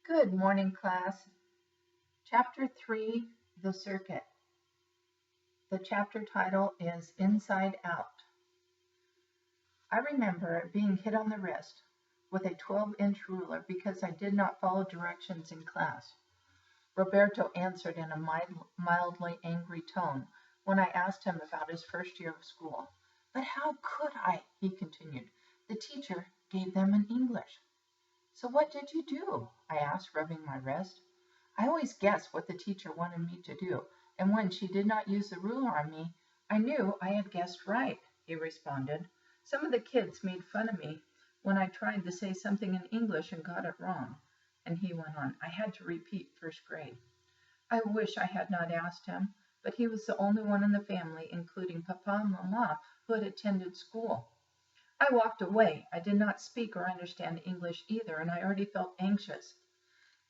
Good morning, class. Chapter 3, The Circuit. The chapter title is Inside Out. I remember being hit on the wrist with a 12-inch ruler because I did not follow directions in class. Roberto answered in a mildly angry tone when I asked him about his first year of school. But how could I? He continued. The teacher gave them in English. So what did you do? I asked, rubbing my wrist. I always guessed what the teacher wanted me to do, and when she did not use the ruler on me, I knew I had guessed right, he responded. Some of the kids made fun of me when I tried to say something in English and got it wrong. And he went on, I had to repeat first grade. I wish I had not asked him, but he was the only one in the family, including Papa and Mama, who had attended school. I walked away. I did not speak or understand English either, and I already felt anxious.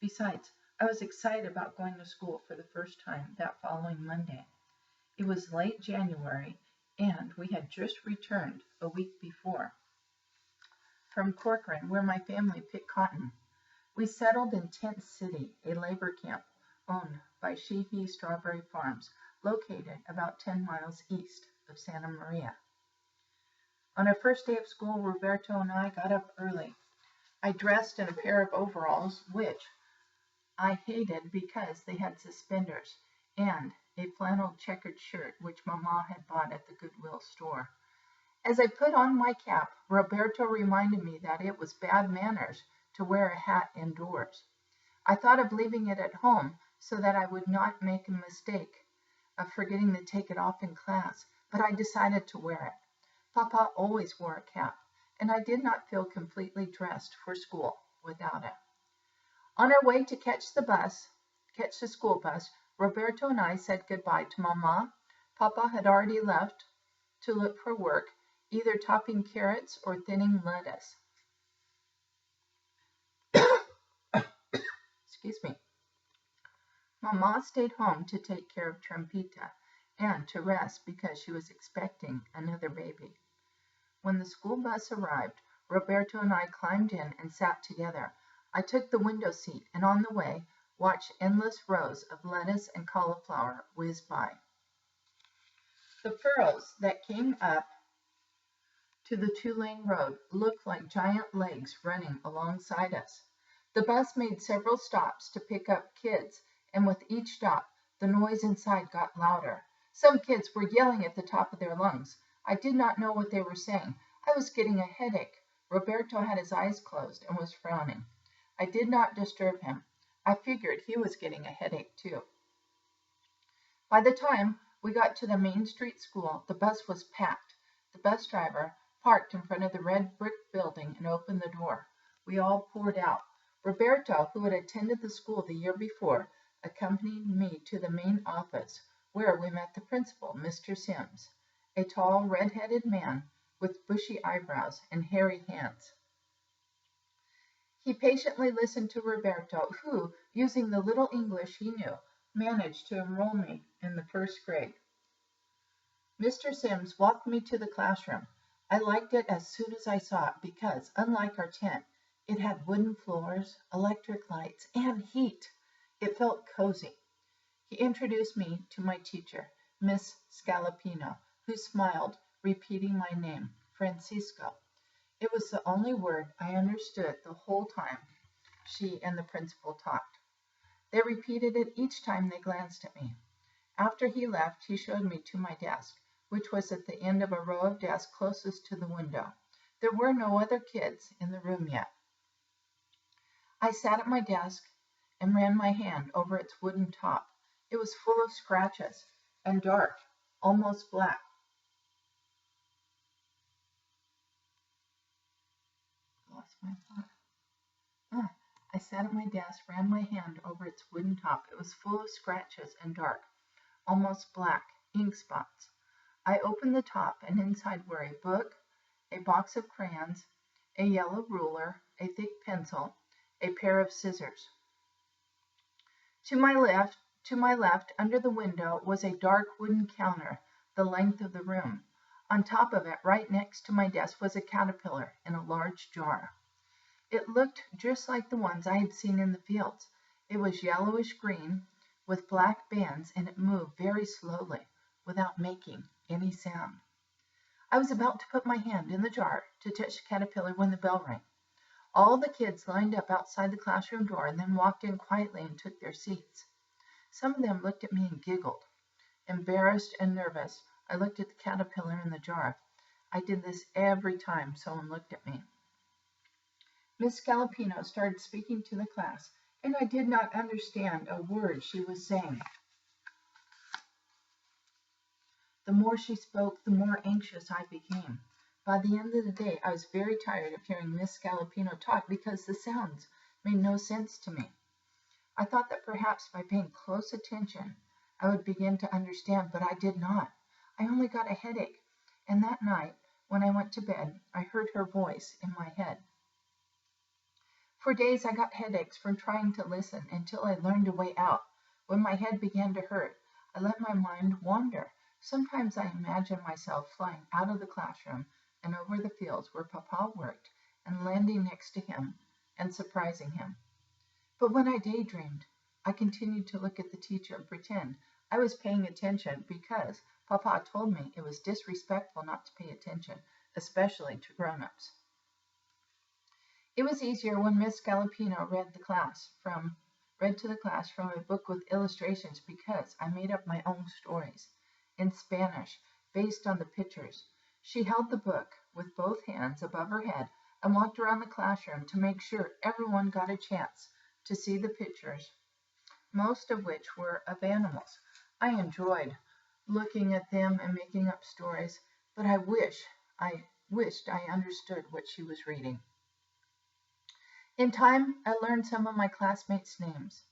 Besides, I was excited about going to school for the first time that following Monday. It was late January, and we had just returned a week before from Corcoran, where my family picked cotton. We settled in Tent City, a labor camp owned by Sheehy Strawberry Farms, located about 10 miles east of Santa Maria. On our first day of school, Roberto and I got up early. I dressed in a pair of overalls, which I hated because they had suspenders, and a flannel checkered shirt which Mama had bought at the Goodwill store. As I put on my cap, Roberto reminded me that it was bad manners to wear a hat indoors. I thought of leaving it at home so that I would not make a mistake of forgetting to take it off in class, but I decided to wear it. Papa always wore a cap, and I did not feel completely dressed for school without it. On our way to catch the school bus, Roberto and I said goodbye to Mama. Papa had already left to look for work, either topping carrots or thinning lettuce. Excuse me. Mama stayed home to take care of Trampita and to rest because she was expecting another baby. When the school bus arrived, Roberto and I climbed in and sat together. I took the window seat and on the way watched endless rows of lettuce and cauliflower whiz by. The furrows that came up to the two-lane road looked like giant legs running alongside us. The bus made several stops to pick up kids, and with each stop, the noise inside got louder. Some kids were yelling at the top of their lungs. I did not know what they were saying. I was getting a headache. Roberto had his eyes closed and was frowning. I did not disturb him. I figured he was getting a headache too. By the time we got to the Main Street School, the bus was packed. The bus driver parked in front of the red brick building and opened the door. We all poured out. Roberto, who had attended the school the year before, accompanied me to the main office, where we met the principal, Mr. Sims, a tall, red-headed man with bushy eyebrows and hairy hands. He patiently listened to Roberto, who, using the little English he knew, managed to enroll me in the first grade. Mr. Sims walked me to the classroom. I liked it as soon as I saw it because, unlike our tent, it had wooden floors, electric lights, and heat. It felt cozy. He introduced me to my teacher, Miss Scalapino, who smiled, repeating my name, Francisco. It was the only word I understood the whole time she and the principal talked. They repeated it each time they glanced at me. After he left, he showed me to my desk, which was at the end of a row of desks closest to the window. There were no other kids in the room yet. I sat at my desk and ran my hand over its wooden top. It was full of scratches and dark, almost black. Lost my thought. I sat at my desk, ran my hand over its wooden top. It was full of scratches and dark, almost black, ink spots. I opened the top, and inside were a book, a box of crayons, a yellow ruler, a thick pencil, a pair of scissors. To my left, under the window, was a dark wooden counter, the length of the room. On top of it, right next to my desk, was a caterpillar in a large jar. It looked just like the ones I had seen in the fields. It was yellowish green with black bands, and it moved very slowly without making any sound. I was about to put my hand in the jar to touch the caterpillar when the bell rang. All the kids lined up outside the classroom door and then walked in quietly and took their seats. Some of them looked at me and giggled. Embarrassed and nervous, I looked at the caterpillar in the jar. I did this every time someone looked at me. Miss Scalapino started speaking to the class, and I did not understand a word she was saying. The more she spoke, the more anxious I became. By the end of the day, I was very tired of hearing Miss Scalapino talk because the sounds made no sense to me. I thought that perhaps by paying close attention, I would begin to understand, but I did not. I only got a headache, and that night, when I went to bed, I heard her voice in my head. For days I got headaches from trying to listen until I learned a way out. When my head began to hurt, I let my mind wander. Sometimes I imagined myself flying out of the classroom and over the fields where Papa worked and landing next to him and surprising him. But when I daydreamed, I continued to look at the teacher and pretend I was paying attention because Papa told me it was disrespectful not to pay attention, especially to grown-ups. It was easier when Miss Scalapino read to the class from a book with illustrations because I made up my own stories in Spanish based on the pictures. She held the book with both hands above her head and walked around the classroom to make sure everyone got a chance to see the pictures, most of which were of animals. I enjoyed looking at them and making up stories, but I wished I understood what she was reading. In time, I learned some of my classmates' names.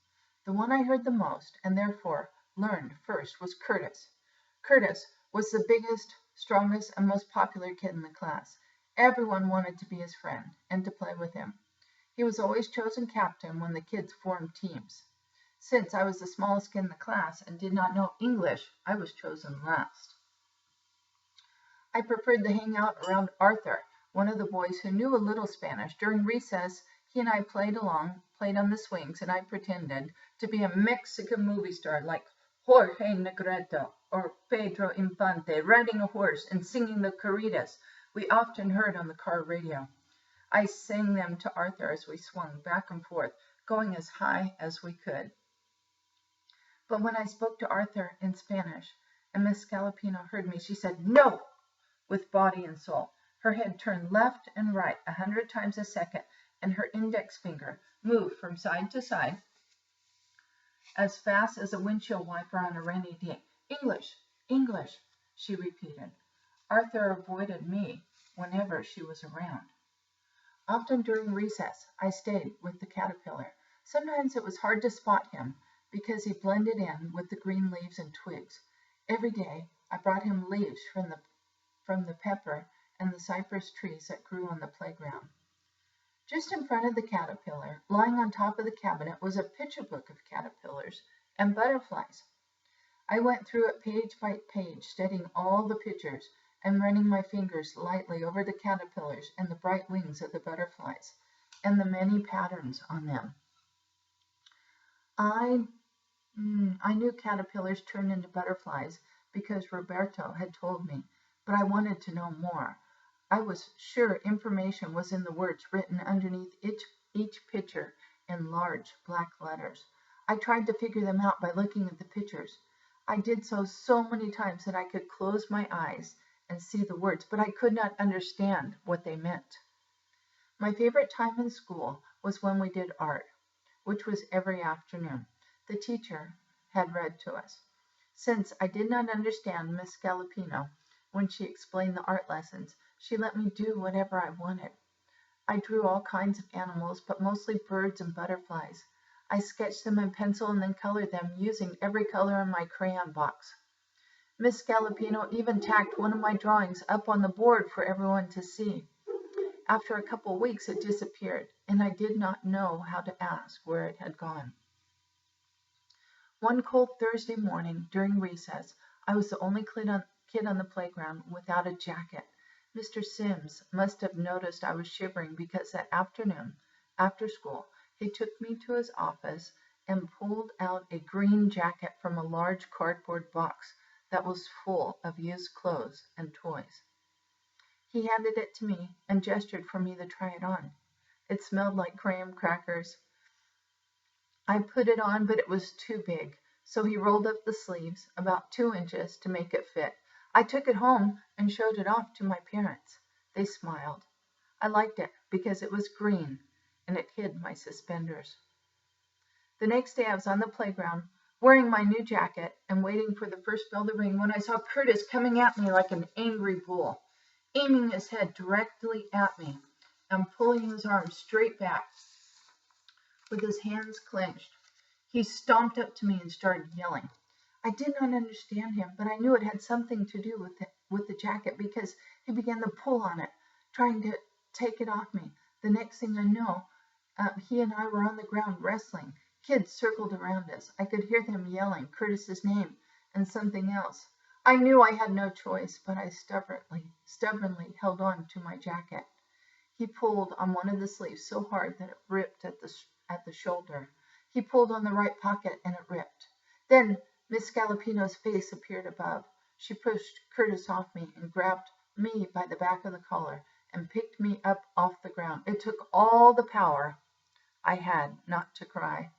The one I heard the most, and therefore learned first, was Curtis. Curtis was the biggest, strongest, and most popular kid in the class. Everyone wanted to be his friend and to play with him. He was always chosen captain when the kids formed teams. Since I was the smallest kid in the class and did not know English, I was chosen last. I preferred to hang out around Arthur, one of the boys who knew a little Spanish. During recess, he and I played on the swings, and I pretended to be a Mexican movie star like Jorge Negrete or Pedro Infante, riding a horse and singing the corridas we often heard on the car radio. I sang them to Arthur as we swung back and forth, going as high as we could. But when I spoke to Arthur in Spanish, and Miss Scalapino heard me, she said, "No!" with body and soul. Her head turned left and right 100 times a second, and her index finger moved from side to side as fast as a windshield wiper on a rainy day. "English, English," she repeated. Arthur avoided me whenever she was around. Often during recess, I stayed with the caterpillar. Sometimes it was hard to spot him because he blended in with the green leaves and twigs. Every day, I brought him leaves from the pepper and the cypress trees that grew on the playground. Just in front of the caterpillar, lying on top of the cabinet, was a picture book of caterpillars and butterflies. I went through it page by page, studying all the pictures and running my fingers lightly over the caterpillars and the bright wings of the butterflies and the many patterns on them. I knew caterpillars turn into butterflies because Roberto had told me, but I wanted to know more. I was sure information was in the words written underneath each picture in large black letters. I tried to figure them out by looking at the pictures. I did so many times that I could close my eyes and see the words, but I could not understand what they meant. My favorite time in school was when we did art, which was every afternoon. The teacher had read to us. Since I did not understand Miss Scalapino when she explained the art lessons, she let me do whatever I wanted. I drew all kinds of animals, but mostly birds and butterflies. I sketched them in pencil and then colored them using every color in my crayon box. Miss Scalapino even tacked one of my drawings up on the board for everyone to see. After a couple weeks, it disappeared, and I did not know how to ask where it had gone. One cold Thursday morning during recess, I was the only kid on the playground without a jacket. Mr. Sims must have noticed I was shivering because that afternoon After school, he took me to his office and pulled out a green jacket from a large cardboard box that was full of used clothes and toys. He handed it to me and gestured for me to try it on. It smelled like graham crackers. I put it on, but it was too big, so he rolled up the sleeves about 2 inches to make it fit. I took it home and showed it off to my parents. They smiled. I liked it because it was green and it hid my suspenders. The next day I was on the playground wearing my new jacket and waiting for the first bell to ring when I saw Curtis coming at me like an angry bull, aiming his head directly at me and pulling his arm straight back with his hands clenched. He stomped up to me and started yelling. I did not understand him, but I knew it had something to do with the jacket because he began to pull on it, trying to take it off me. The next thing I know, he and I were on the ground wrestling. Kids circled around us. I could hear them yelling Curtis's name and something else. I knew I had no choice, but I stubbornly held on to my jacket. He pulled on one of the sleeves so hard that it ripped at the shoulder. He pulled on the right pocket and it ripped. Then Miss Scalapino's face appeared above. She pushed Curtis off me and grabbed me by the back of the collar and picked me up off the ground. It took all the power I had not to cry.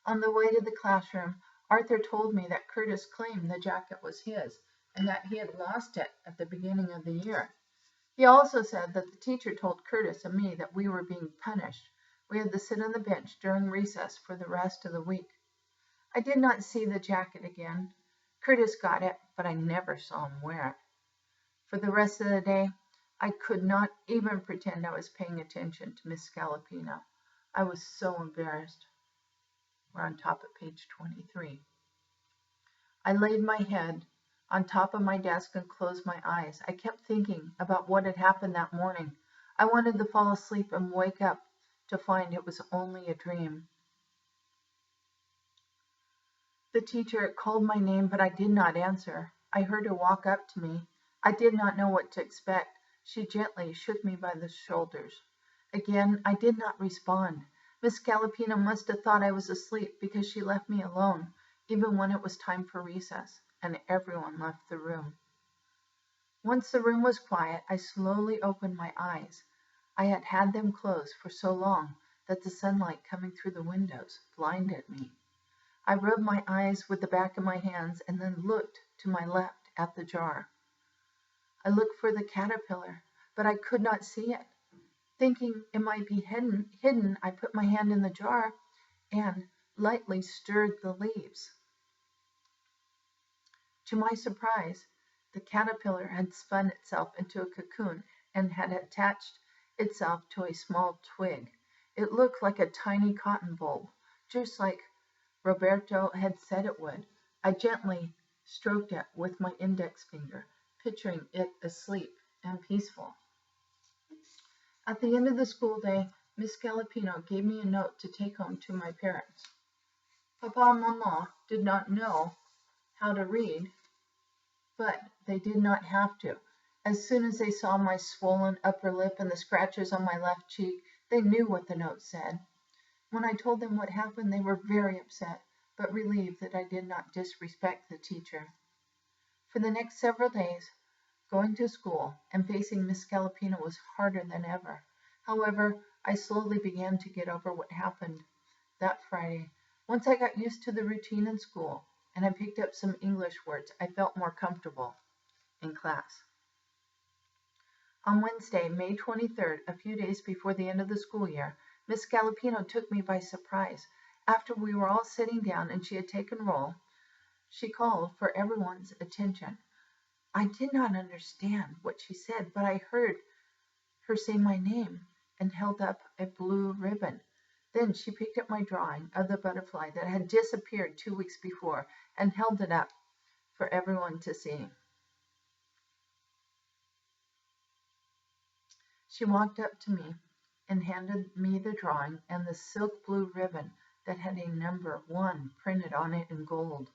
On the way to the classroom, Arthur told me that Curtis claimed the jacket was his and that he had lost it at the beginning of the year. He also said that the teacher told Curtis and me that we were being punished. We had to sit on the bench during recess for the rest of the week. I did not see the jacket again. Curtis got it, but I never saw him wear it. For the rest of the day, I could not even pretend I was paying attention to Miss Scalapino. I was so embarrassed. We're on top of page 23. I laid my head on top of my desk and closed my eyes. I kept thinking about what had happened that morning. I wanted to fall asleep and wake up to find it was only a dream. The teacher called my name, but I did not answer. I heard her walk up to me. I did not know what to expect. She gently shook me by the shoulders. Again, I did not respond. Miss Scalapino must have thought I was asleep because she left me alone, even when it was time for recess, and everyone left the room. Once the room was quiet, I slowly opened my eyes. I had had them closed for so long that the sunlight coming through the windows blinded me. I rubbed my eyes with the back of my hands and then looked to my left at the jar. I looked for the caterpillar, but I could not see it. Thinking it might be hidden, I put my hand in the jar and lightly stirred the leaves. To my surprise, the caterpillar had spun itself into a cocoon and had attached itself to a small twig. It looked like a tiny cotton bulb, just like Roberto had said it would. I gently stroked it with my index finger, picturing it asleep and peaceful. At the end of the school day, Miss Scalapino gave me a note to take home to my parents. Papa and Mama did not know how to read, but they did not have to. As soon as they saw my swollen upper lip and the scratches on my left cheek, they knew what the note said. When I told them what happened, they were very upset, but relieved that I did not disrespect the teacher. For the next several days, going to school and facing Miss Scalapino was harder than ever. However, I slowly began to get over what happened that Friday. Once I got used to the routine in school and I picked up some English words, I felt more comfortable in class. On Wednesday, May 23rd, a few days before the end of the school year, Miss Scalapino took me by surprise. After we were all sitting down and she had taken roll, she called for everyone's attention. I did not understand what she said, but I heard her say my name and held up a blue ribbon. Then she picked up my drawing of the butterfly that had disappeared 2 weeks before and held it up for everyone to see. She walked up to me and handed me the drawing and the silk blue ribbon that had a number 1 printed on it in gold.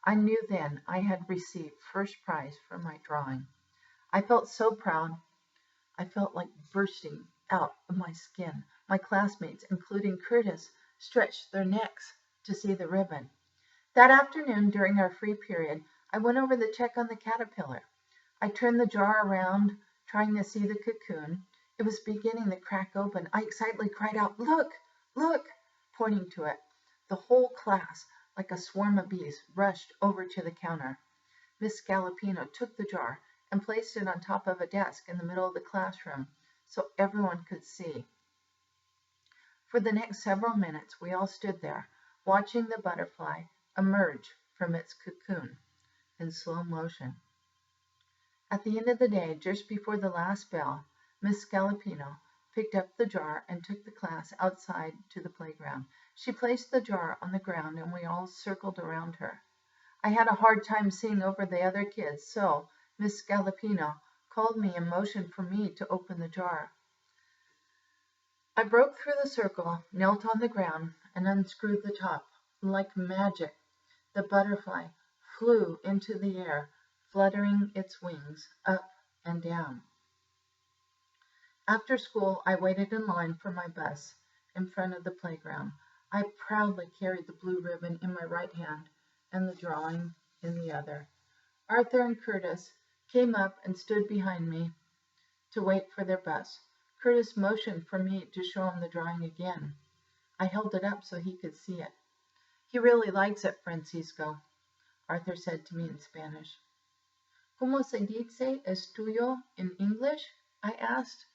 I knew then I had received first prize for my drawing. I felt so proud. I felt like bursting out of my skin. My classmates, including Curtis, stretched their necks to see the ribbon. That afternoon, during our free period, I went over to check on the caterpillar. I turned the jar around, trying to see the cocoon. It was beginning to crack open. I excitedly cried out, "Look! Look!" pointing to it. The whole class, like a swarm of bees, rushed over to the counter. Miss Scalapino took the jar and placed it on top of a desk in the middle of the classroom so everyone could see. For the next several minutes, we all stood there, watching the butterfly emerge from its cocoon in slow motion. At the end of the day, just before the last bell, Miss Scalapino picked up the jar and took the class outside to the playground. She placed the jar on the ground and we all circled around her. I had a hard time seeing over the other kids, so Miss Scalapino called me and motioned for me to open the jar. I broke through the circle, knelt on the ground, and unscrewed the top. Like magic, the butterfly flew into the air, fluttering its wings up and down. After school, I waited in line for my bus in front of the playground. I proudly carried the blue ribbon in my right hand and the drawing in the other. Arthur and Curtis came up and stood behind me to wait for their bus. Curtis motioned for me to show him the drawing again. I held it up so he could see it. "He really likes it, Francisco," Arthur said to me in Spanish. "¿Cómo se dice es tuyo in English?" I asked.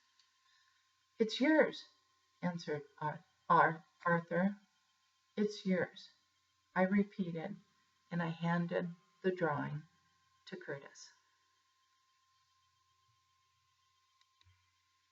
"It's yours," answered Arthur. "It's yours," I repeated, and I handed the drawing to Curtis.